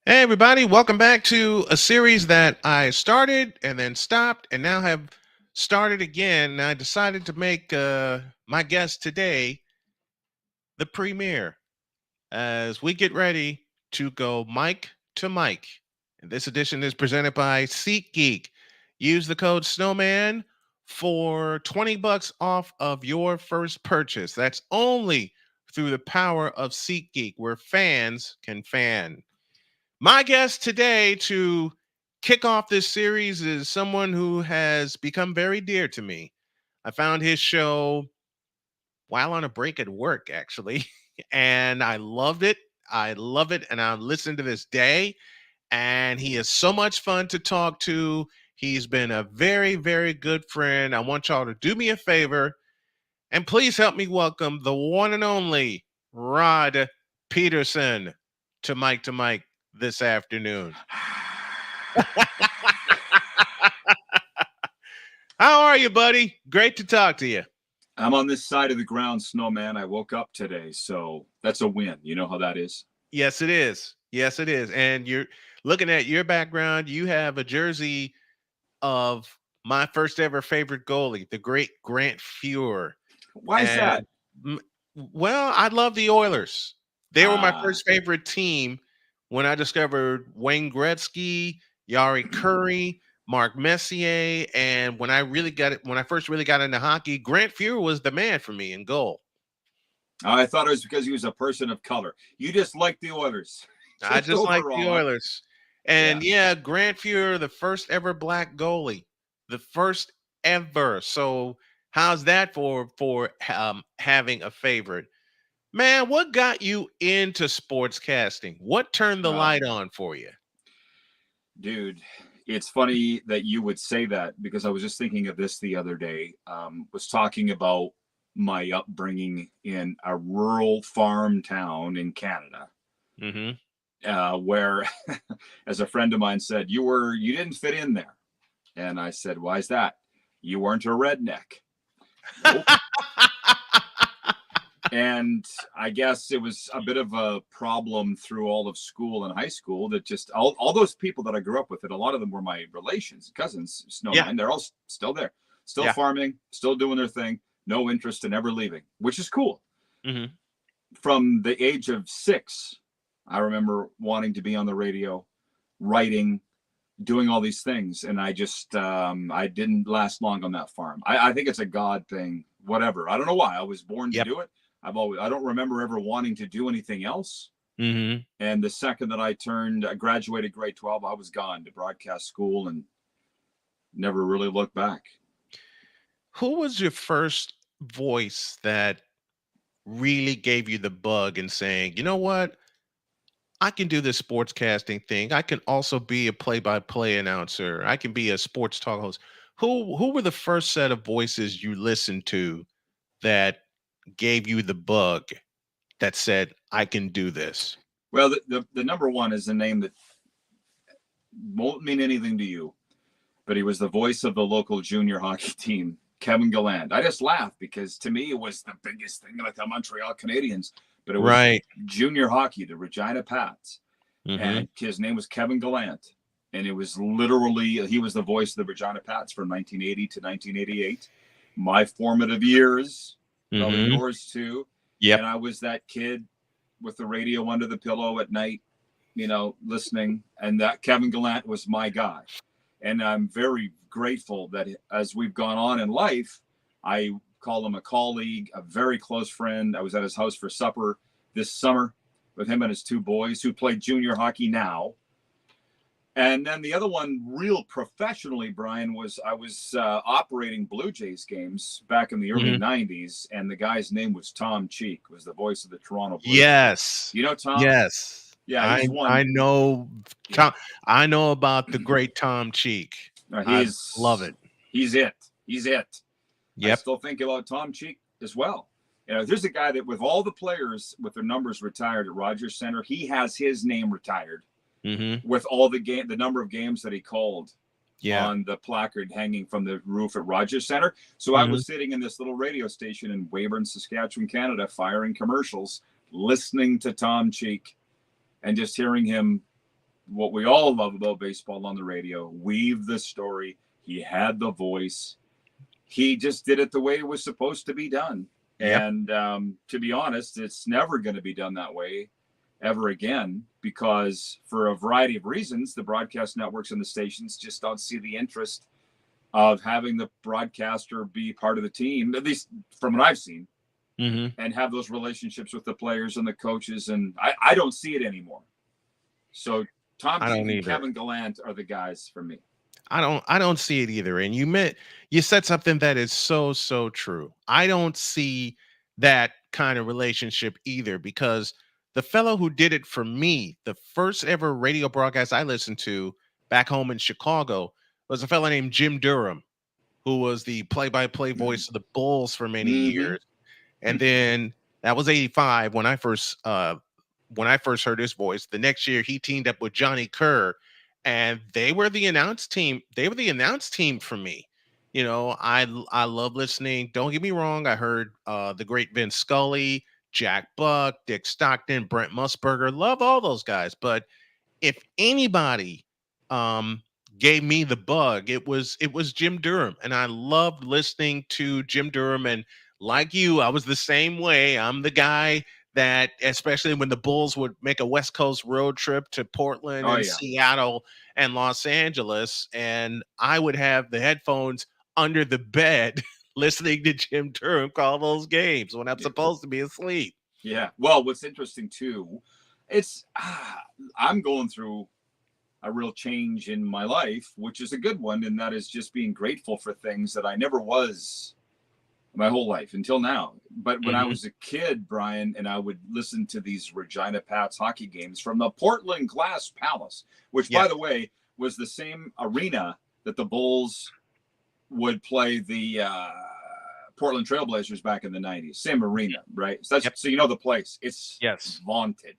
Hey, everybody, welcome back to a series that I started and then stopped and now have started again. And I decided to make my guest today the premiere as we get ready to go mic to mic. And this edition is presented by SeatGeek. Use the code Snowman for 20 bucks off of your first purchase. That's only through the power of SeatGeek, where fans can fan. My guest today to kick off this series is someone who has become very dear to me. I found his show while on a break at work, actually, and I loved it. I love it, and I listen to this day. And he is so much fun to talk to. He's been a very, very good friend. I want y'all to do me a favor and please help me welcome the one and only Rod Pedersen to Mike this afternoon. How are you, buddy? Great to talk to you. I'm on this side of the ground, Snowman. I woke up today, so that's a win. You know how that is? Yes, it is. Yes, it is. And you're looking at your background. You have a jersey of my first ever favorite goalie, the great Grant Fuhr. Why is that? And, well, I love the Oilers. They were my first favorite team when I discovered Wayne Gretzky, Yari Curry, Mark Messier, and when I first really got into hockey, Grant Fuhr was the man for me in goal. I thought it was because he was a person of color. You just like the Oilers. I just like the Oilers. And yeah, Grant Fuhr, the first ever black goalie, the first ever. So how's that for having a favorite? Man, what got you into sportscasting? What turned the light on for you? Dude, it's funny that you would say that because I was just thinking of this the other day. Was talking about my upbringing in a rural farm town in Canada. Where, as a friend of mine said, you didn't fit in there. And I said, why is that? You weren't a redneck. Nope. And I guess it was a bit of a problem through all of school and high school that just all those people that I grew up with, and a lot of them were my relations, cousins, Snowman. They're all still there, still farming, still doing their thing, no interest in ever leaving, which is cool. From the age of 6, I remember wanting to be on the radio, writing, doing all these things. And I just, I didn't last long on that farm. I think it's a God thing, whatever. I don't know why I was born to do it. I don't remember ever wanting to do anything else. And the second that I graduated grade 12, I was gone to broadcast school and never really looked back. Who was your first voice that really gave you the bug and saying, you know what? I can do this sportscasting thing. I can also be a play-by-play announcer. I can be a sports talk host. Who were the first set of voices you listened to that gave you the bug that said, I can do this? Well, the number one is a name that won't mean anything to you, but he was the voice of the local junior hockey team, Kevin Gallant. I just laugh because to me it was the biggest thing, like the Montreal Canadiens, but it was junior hockey, the Regina Pats. And his name was Kevin Gallant. And it was literally, he was the voice of the Regina Pats from 1980 to 1988. My formative years, probably yours too. And I was that kid with the radio under the pillow at night, listening. And that Kevin Gallant was my guy. And I'm very grateful that as we've gone on in life, I call him a colleague, a very close friend. I was at his house for supper this summer with him and his 2 boys who play junior hockey now. And then the other one, real professionally, Brian, was I was operating Blue Jays games back in the early 90s, and the guy's name was Tom Cheek, was the voice of the Toronto Blue Jays. You know Tom? Yes. Yeah, he's I know Tom. I know about the great Tom Cheek. I love it. He's it. I still think about Tom Cheek as well. There's a guy that with all the players with their numbers retired at Rogers Center, he has his name retired with all the number of games that he called on the placard hanging from the roof at Rogers Center. So I was sitting in this little radio station in Weyburn, Saskatchewan, Canada, firing commercials, listening to Tom Cheek and just hearing him what we all love about baseball on the radio, weave the story. He had the voice. He just did it the way it was supposed to be done. Yep. And to be honest, it's never going to be done that way ever again, because for a variety of reasons, the broadcast networks and the stations just don't see the interest of having the broadcaster be part of the team, at least from what I've seen, and have those relationships with the players and the coaches. And I don't see it anymore. So Tom Keefe and Kevin Gallant are the guys for me. I don't see it either. And you said something that is so true. I don't see that kind of relationship either, because the fellow who did it for me, the first ever radio broadcast I listened to back home in Chicago, was a fellow named Jim Durham, who was the play-by-play voice of the Bulls for many years. And then that was 85 when I first heard his voice. The next year he teamed up with Johnny Kerr, and they were the announce team. They were the announce team for me. You know, I love listening. Don't get me wrong. I heard the great Vince Scully, Jack Buck, Dick Stockton, Brent Musburger. Love all those guys. But if anybody gave me the bug, it was Jim Durham. And I loved listening to Jim Durham. And like you, I was the same way. I'm the guy that, especially when the Bulls would make a West Coast road trip to Portland and Seattle and Los Angeles, and I would have the headphones under the bed listening to Jim Durham call those games when I'm supposed to be asleep. Yeah. Well, what's interesting too, it's I'm going through a real change in my life, which is a good one, and that is just being grateful for things that I never was my whole life until now. But when I was a kid, Brian, and I would listen to these Regina Pats hockey games from the Portland Glass Palace, which, by the way, was the same arena that the Bulls would play the Portland Trailblazers back in the 90s. Same arena, right? So, so you know the place. It's vaunted.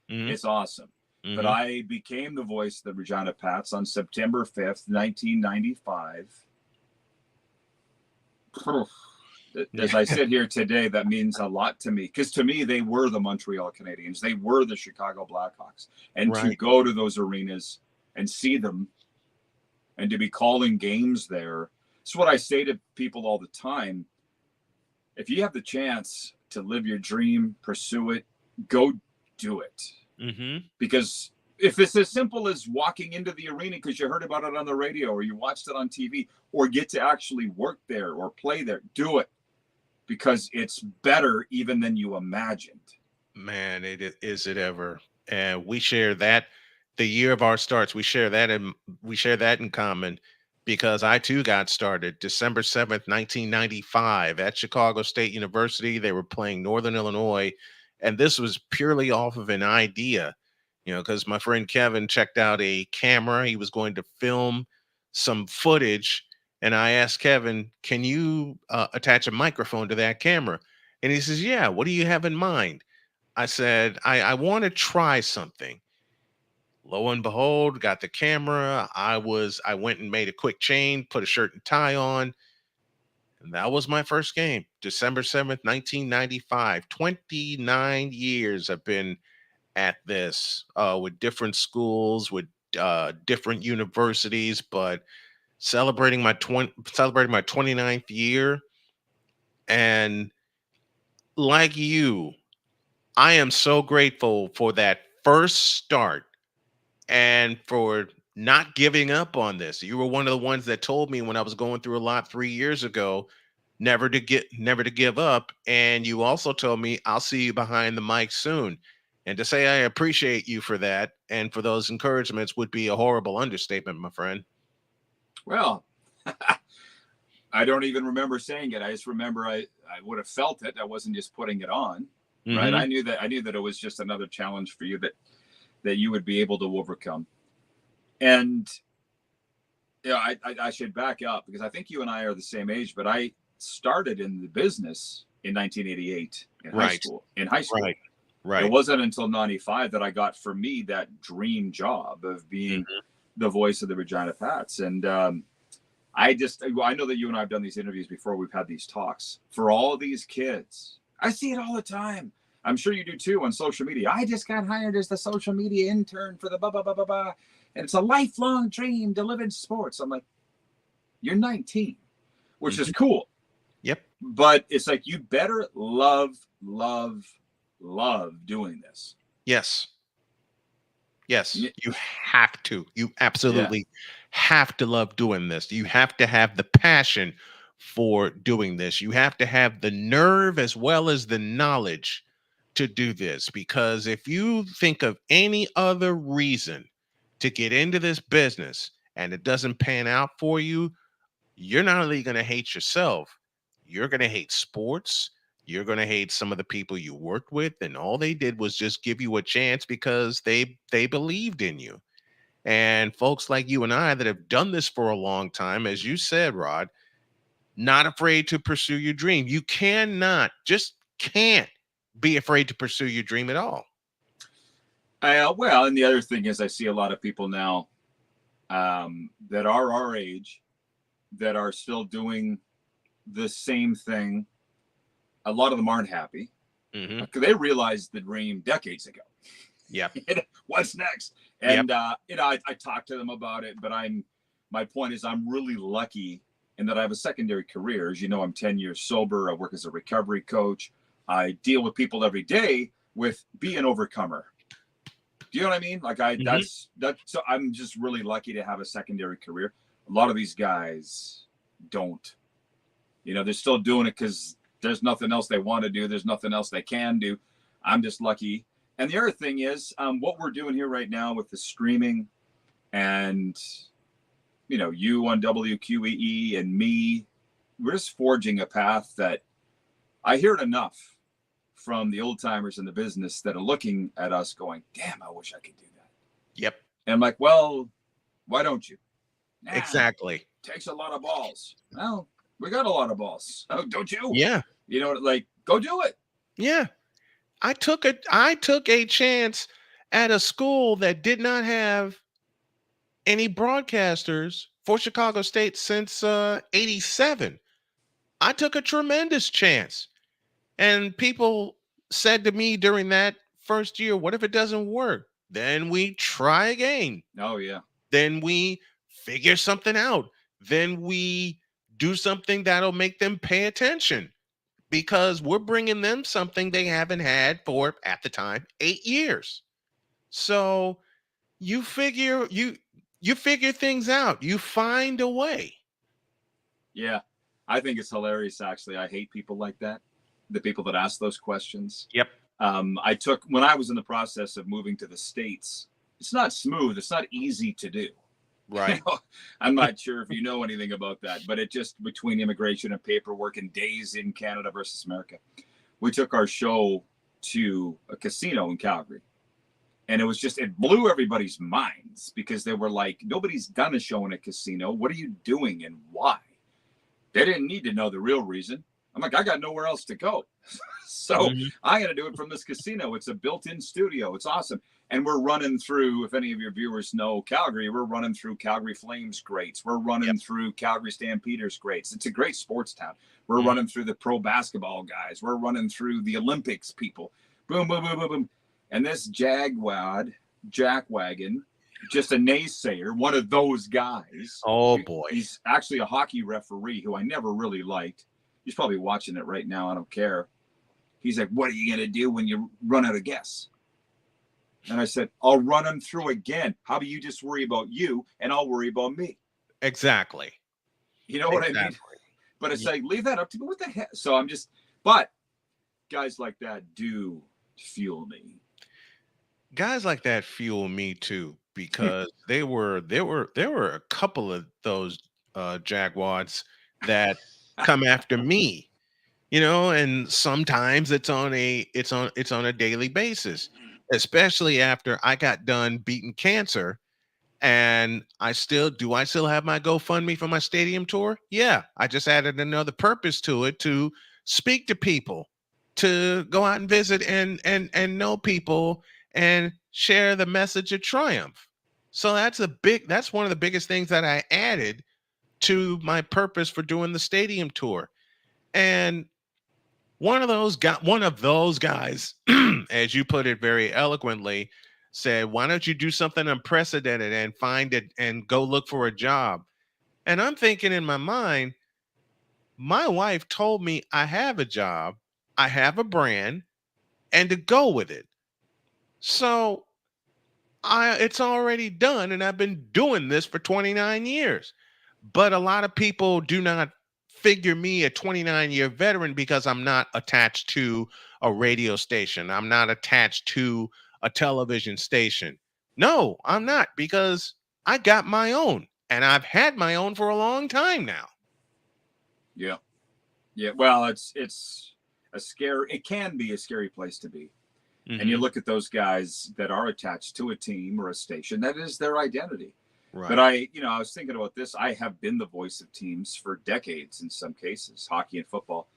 It's awesome. But I became the voice of the Regina Pats on September 5th, 1995. As I sit here today, that means a lot to me, because to me, they were the Montreal Canadiens. They were the Chicago Blackhawks. And to go to those arenas and see them and to be calling games there, it's what I say to people all the time. If you have the chance to live your dream, pursue it, go do it. Because if it's as simple as walking into the arena because you heard about it on the radio or you watched it on TV, or get to actually work there or play there, do it, because it's better even than you imagined. Man, is it ever. And we share that, the year of our starts, we share that in common, because I too got started December 7th, 1995 at Chicago State University. They were playing Northern Illinois, and this was purely off of an idea, you know, because my friend Kevin checked out a camera. He was going to film some footage, and I asked Kevin, can you attach a microphone to that camera? And he says, yeah, what do you have in mind? I said, I want to try something. Lo and behold, got the camera. I went and made a quick change, put a shirt and tie on. And that was my first game, December 7th, 1995. 29 years I've been at this, with different schools, with different universities, but celebrating my 29th year. And like you, I am so grateful for that first start and for not giving up on this. You were one of the ones that told me when I was going through a lot 3 years ago, never to give up. And you also told me, I'll see you behind the mic soon. And to say I appreciate you for that and for those encouragements would be a horrible understatement, my friend. Well, I don't even remember saying it. I just remember I would have felt it. I wasn't just putting it on, right? I knew that it was just another challenge for you that you would be able to overcome. And you know, I should back up, because I think you and I are the same age, but I started in the business in 1988 in high school. Right. It wasn't until 95 that I got, for me, that dream job of being the voice of the Regina Pats. And I know that you and I have done these interviews before. We've had these talks. For all these kids, I see it all the time. I'm sure you do too on social media. I just got hired as the social media intern for the blah, blah, blah, blah, blah. And it's a lifelong dream to live in sports. I'm like, you're 19, which is cool. Yep. But it's like, you better love doing this. Yes. Yes. You have to. You absolutely have to love doing this. You have to have the passion for doing this. You have to have the nerve as well as the knowledge to do this. Because if you think of any other reason to get into this business and it doesn't pan out for you, you're not only going to hate yourself, you're going to hate sports. You're going to hate some of the people you worked with, and all they did was just give you a chance because they believed in you. And folks like you and I that have done this for a long time, as you said, Rod, not afraid to pursue your dream. You cannot, just can't be afraid to pursue your dream at all. Well, and the other thing is, I see a lot of people now that are our age that are still doing the same thing. A lot of them aren't happy. Mm-hmm. They realized the dream decades ago. Yeah. What's next? And I talked to them about it, but my point is, I'm really lucky in that I have a secondary career. As you know, I'm 10 years sober. I work as a recovery coach. I deal with people every day with be an overcomer. Do you know what I mean? Like that's so I'm just really lucky to have a secondary career. A lot of these guys don't. You know, they're still doing it because there's nothing else they want to do. There's nothing else they can do. I'm just lucky. And the other thing is, what we're doing here right now with the streaming and, you know, you on WQEE and me, we're just forging a path that I hear it enough from the old timers in the business that are looking at us going, damn, I wish I could do that. Yep. And I'm like, well, why don't you? Nah, exactly. Takes a lot of balls. Well, we got a lot of balls. Oh, don't you? Yeah. You know, like, go do it. Yeah. I took a chance at a school that did not have any broadcasters for Chicago State since 87. I took a tremendous chance. And people said to me during that first year, what if it doesn't work? Then we try again. Oh, yeah. Then we figure something out. Then we do something that'll make them pay attention because we're bringing them something they haven't had for, at the time, 8 years. So you figure things out. You find a way. Yeah. I think it's hilarious, actually. I hate people like that. The people that ask those questions. Yep. When I was in the process of moving to the States, it's not smooth. It's not easy to do. Right. You know, I'm not sure if you know anything about that, but it just between immigration and paperwork and days in Canada versus America, we took our show to a casino in Calgary. And it blew everybody's minds because they were like, nobody's done a show in a casino. What are you doing and why? They didn't need to know the real reason. I'm like, I got nowhere else to go. So I'm going to do it from this casino. It's a built-in studio. It's awesome. And we're running through, if any of your viewers know Calgary, we're running through Calgary Flames greats. We're running through Calgary Stampeders greats. It's a great sports town. We're running through the pro basketball guys. We're running through the Olympics people. Boom, boom, boom, boom, boom. And this jackwagon, just a naysayer, one of those guys. Oh, boy. He's actually a hockey referee who I never really liked. He's probably watching it right now. I don't care. He's like, what are you going to do when you run out of gas? And I said, I'll run them through again. How about you just worry about you and I'll worry about me? Exactly. You know what I mean? But it's like, leave that up to me. What the heck? So but guys like that do fuel me. Guys like that fuel me too, because there were a couple of those jackwads that come after me, you know, and sometimes it's on a daily basis, especially after I got done beating cancer. And I still have my GoFundMe for my stadium tour? Yeah, I just added another purpose to it, to speak to people, to go out and visit and know people and share the message of triumph. So that's one of the biggest things that I added to my purpose for doing the stadium tour. And one of those guys, as you put it very eloquently, said, "Why don't you do something unprecedented and find it and go look for a job?" And I'm thinking in my mind, my wife told me I have a job, I have a brand, and to go with it. So it's already done, and I've been doing this for 29 years. But a lot of people do not figure me a 29-year veteran because I'm not attached to a radio station. I'm not attached to a television station. No, I'm not, because I got my own, and I've had my own for a long time now. Yeah. Yeah. Well, it's it can be a scary place to be. And you look at those guys that are attached to a team or a station, that is their identity. Right. But I was thinking about this. I have been the voice of teams for decades in some cases, hockey and football.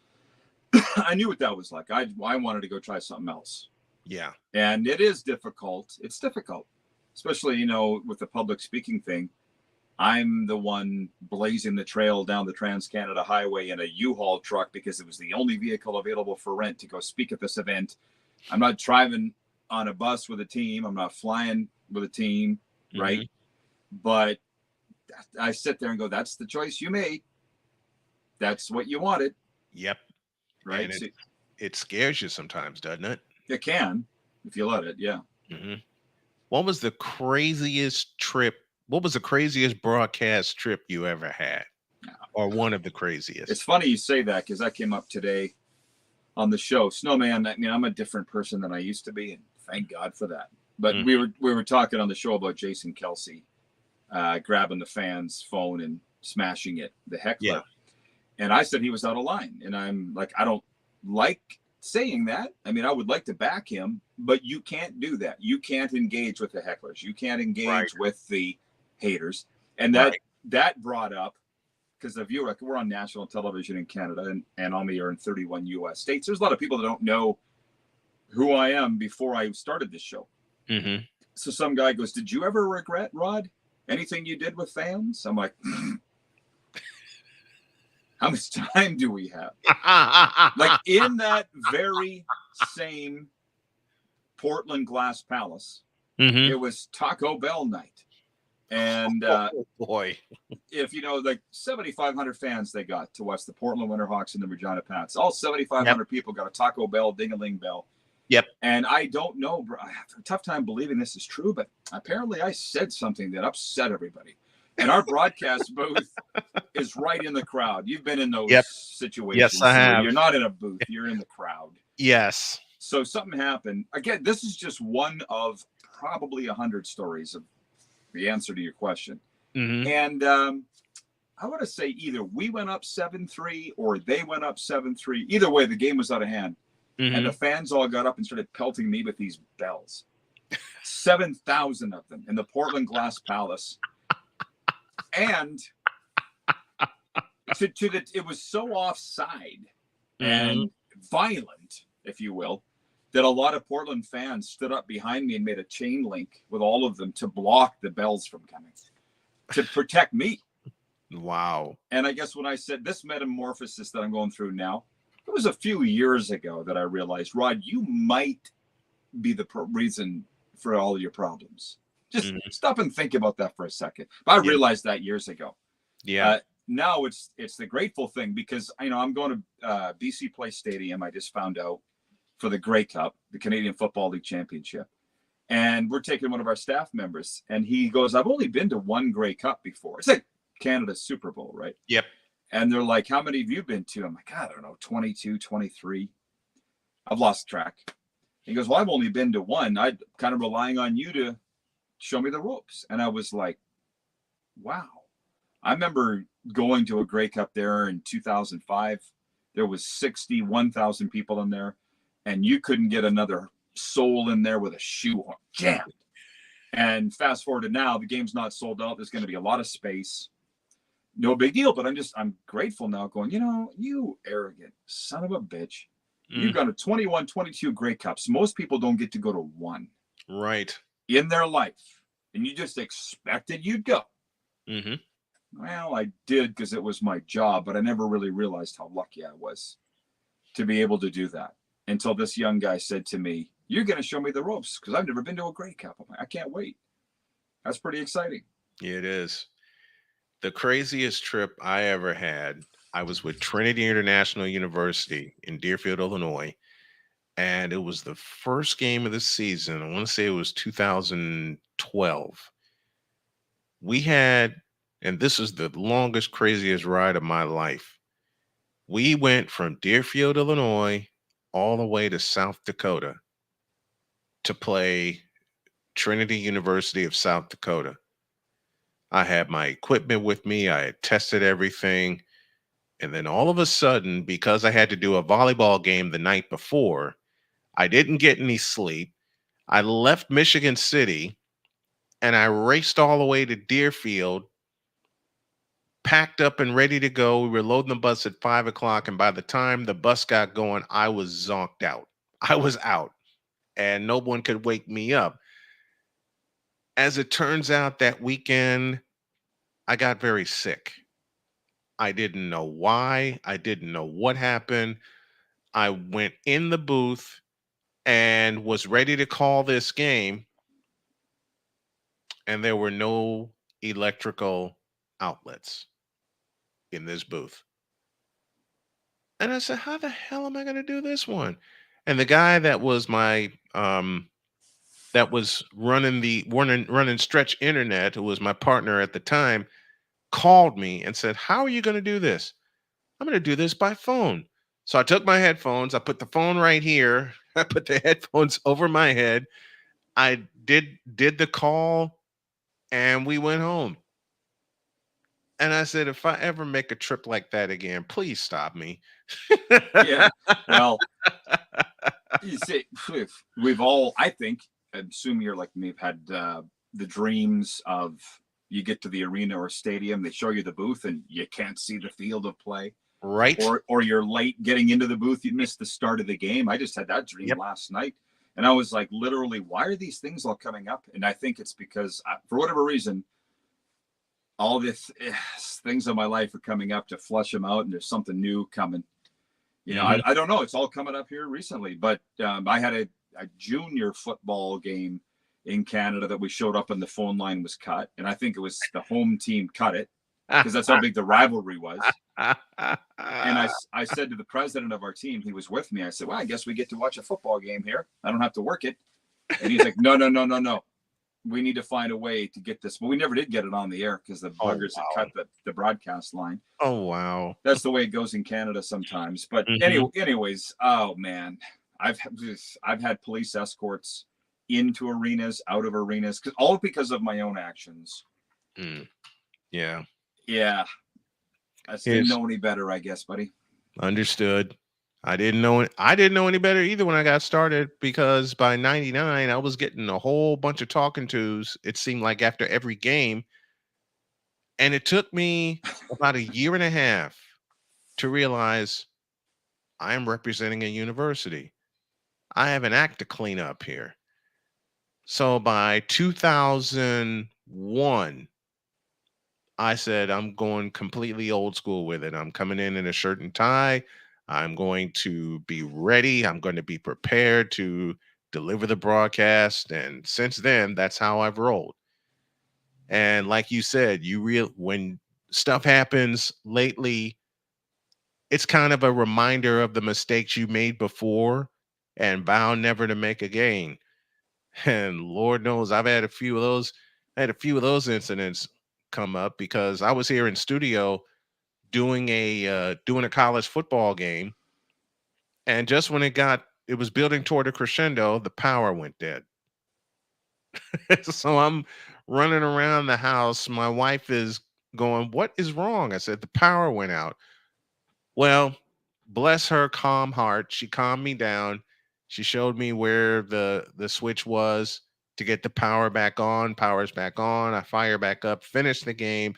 I knew what that was like. I wanted to go try something else. Yeah. And it is difficult. It's difficult, especially, with the public speaking thing. I'm the one blazing the trail down the Trans-Canada Highway in a U-Haul truck because it was the only vehicle available for rent to go speak at this event. I'm not driving on a bus with a team. I'm not flying with a team, right? But I sit there and go, that's the choice you made. That's what you wanted. Yep. Right? And it scares you sometimes, doesn't it? It can, if you let it, yeah. What was the craziest broadcast trip you ever had? Or one of the craziest? It's funny you say that, because I came up today on the show. Snowman, I'm a different person than I used to be, and thank God for that. But we were talking on the show about Jason Kelsey grabbing the fan's phone and smashing it, the heckler. Yeah. And I said he was out of line. And I'm like, I don't like saying that. I would like to back him, but you can't do that. You can't engage with the hecklers. You can't engage with the haters. And that brought up, because we're on national television in Canada and on the air in 31 U.S. states. There's a lot of people that don't know who I am before I started this show. So some guy goes, "Did you ever regret, Rod, anything you did with fans?" I'm like, how much time do we have? Like, in that very same Portland Glass Palace, it was Taco Bell night. And boy, if 7,500 fans they got to watch the Portland Winterhawks and the Regina Pats. All 7,500 people got a Taco Bell ding-a-ling bell. Yep. And I don't know, bro, I have a tough time believing this is true, but apparently I said something that upset everybody. And our broadcast booth is right in the crowd. You've been in those situations. Yes, I have. You're not in a booth. You're in the crowd. Yes. So something happened. Again, this is just one of probably 100 stories of the answer to your question. And I want to say either we went up 7-3 or they went up 7-3. Either way, the game was out of hand. And the fans all got up and started pelting me with these bells. 7,000 of them in the Portland Glass Palace. And it was so offside and violent, if you will, that a lot of Portland fans stood up behind me and made a chain link with all of them to block the bells from coming, to protect me. Wow. And I guess when I said this metamorphosis that I'm going through now, it was a few years ago that I realized, Rod, you might be the reason for all your problems. Just stop and think about that for a second. But I realized that years ago. Yeah. Now it's the grateful thing, because I'm going to BC Place Stadium. I just found out, for the Grey Cup, the Canadian Football League Championship, and we're taking one of our staff members, and he goes, "I've only been to one Grey Cup before." It's like Canada's Super Bowl, right? Yep. And they're like, "How many have you been to?" I'm like, "I don't know, 22, 23. I've lost track." He goes, "Well, I've only been to one. I'm kind of relying on you to show me the ropes." And I was like, wow. I remember going to a Grey Cup there in 2005. There was 61,000 people in there, and you couldn't get another soul in there with a shoehorn. Jammed. And fast forward to now, the game's not sold out. There's going to be a lot of space. No big deal, but I'm grateful now, going, you arrogant son of a bitch. You've got a 21, 22 Grey Cups. Most people don't get to go to one. Right. In their life. And you just expected you'd go. Well, I did, because it was my job, but I never really realized how lucky I was. to be able to do that until this young guy said to me, "You're going to show me the ropes because I've never been to a Grey Cup." I'm like, I can't wait. That's pretty exciting. Yeah, it is. The craziest trip I ever had, I was with Trinity International University in Deerfield, Illinois, and it was the first game of the season. I want to say it was 2012. We had, and this is the longest, craziest ride of my life. We went from Deerfield, Illinois, all the way to South Dakota to play Trinity University of South Dakota. I had my equipment with me, I had tested everything. And then all of a sudden, because I had to do a volleyball game the night before, I didn't get any sleep. I left Michigan City and I raced all the way to Deerfield, packed up and ready to go. We were loading the bus at 5 o'clock. And by the time the bus got going, I was zonked out. I was out and no one could wake me up. As it turns out, that weekend, I got very sick. I didn't know why. I didn't know what happened. I went in the booth and was ready to call this game, and there were no electrical outlets in this booth. And I said, "How the hell am I going to do this one?" And the guy that was my that was running Stretch Internet, who was my partner at the time, called me and said, "How are you going to do this?" "I'm going to do this by phone." So I took my headphones, I put the phone right here, I put the headphones over my head. I did the call and we went home. And I said, if I ever make a trip like that again, please stop me. Yeah. Well, you see, we've all, I think, I assume you're like me, have had the dreams of you get to the arena or stadium, they show you the booth and you can't see the field of play. Right. Or you're late getting into the booth, you missed the start of the game. I just had that dream last night. And I was like, literally, why are these things all coming up? And I think it's because, for whatever reason, all these things in my life are coming up to flush them out, and there's something new coming. You know, I don't know. It's all coming up here recently, but I had a junior football game in Canada that we showed up and the phone line was cut. And I think it was the home team cut it because that's how big the rivalry was. And I said to the president of our team, he was with me, I said, "Well, I guess we get to watch a football game here. I don't have to work it." And he's like, no. We need to find a way to get this. But we never did get it on the air because the buggers had cut the broadcast line. Oh, wow. That's the way it goes in Canada sometimes. But anyways, oh, man, I've had police escorts into arenas, out of arenas, all because of my own actions. Yeah. Yeah. I didn't know any better, I guess, buddy. Understood. I didn't know any better either when I got started, because by 99, I was getting a whole bunch of talking tos, it seemed like, after every game. And it took me about a year and a half to realize I'm representing a university. I have an act to clean up here. So by 2001, I said, I'm going completely old school with it. I'm coming in a shirt and tie. I'm going to be ready. I'm going to be prepared to deliver the broadcast. And since then, that's how I've rolled. And like you said, when stuff happens lately, it's kind of a reminder of the mistakes you made before and vow never to make again. And Lord knows I've had a few of those. I had a few of those incidents come up because I was here in studio doing a college football game, and just when it was building toward a crescendo, the power went dead. So I'm running around the house. My wife is going, "What is wrong?" I said, "The power went out." Well, bless her calm heart, she calmed me down. She showed me where the switch was to get the power back on. Power's back on. I fire back up, finished the game,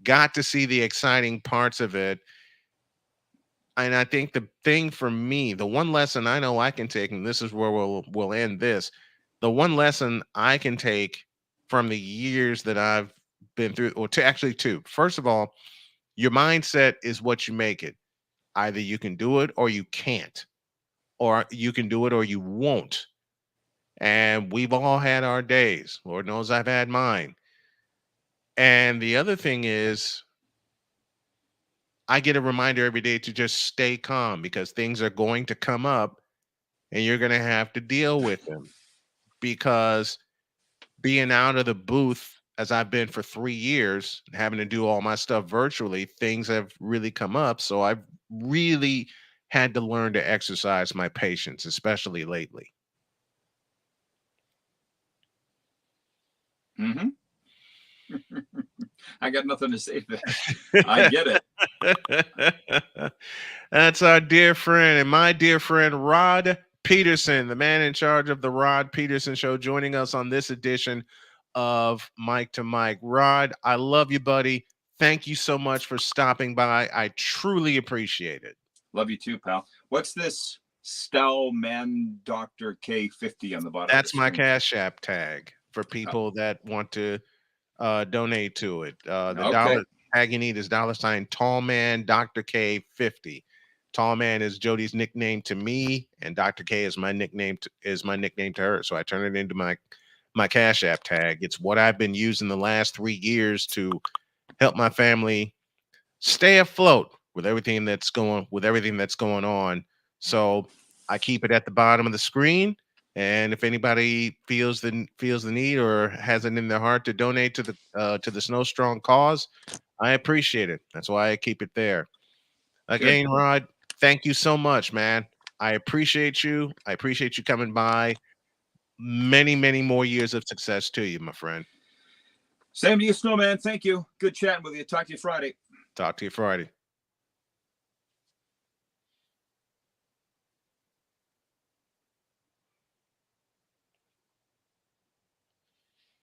got to see the exciting parts of it. And I think the thing for me, the one lesson I know I can take, and this is where we'll end this, the one lesson I can take from the years that I've been through, or to actually two. First of all, your mindset is what you make it. Either you can do it or you can't, or you can do it or you won't. And we've all had our days. Lord knows I've had mine. And the other thing is, I get a reminder every day to just stay calm because things are going to come up and you're going to have to deal with them. Because being out of the booth as I've been for 3 years, having to do all my stuff virtually, things have really come up. So I've really had to learn to exercise my patience, especially lately. Mm-hmm. I got nothing to say to that. I get it. That's our dear friend and my dear friend, Rod Pedersen, the man in charge of the Rod Pedersen Show, joining us on this edition of Mike to Mike. Rod, I love you, buddy. Thank you so much for stopping by. I truly appreciate it. Love you too, pal. What's this Snowman Dr. K50 on the bottom That's of the my screen? Cash App tag for people that want to donate to it. The Okay. dollar tag you need is $ Tall Man Dr. K 50. Tall Man is Jody's nickname to me, and Dr. K is my nickname to her. So I turn it into my Cash App tag. It's what I've been using the last 3 years to help my family stay afloat with everything that's going on. So I keep it at the bottom of the screen. And if anybody feels the need or has it in their heart to donate to the Snow Strong cause, I appreciate it. That's why I keep it there. Again, Good. Rod, thank you so much, man. I appreciate you. I appreciate you coming by. Many, many more years of success to you, my friend. Same to you, Snowman. Thank you. Good chatting with you. Talk to you Friday. Talk to you Friday.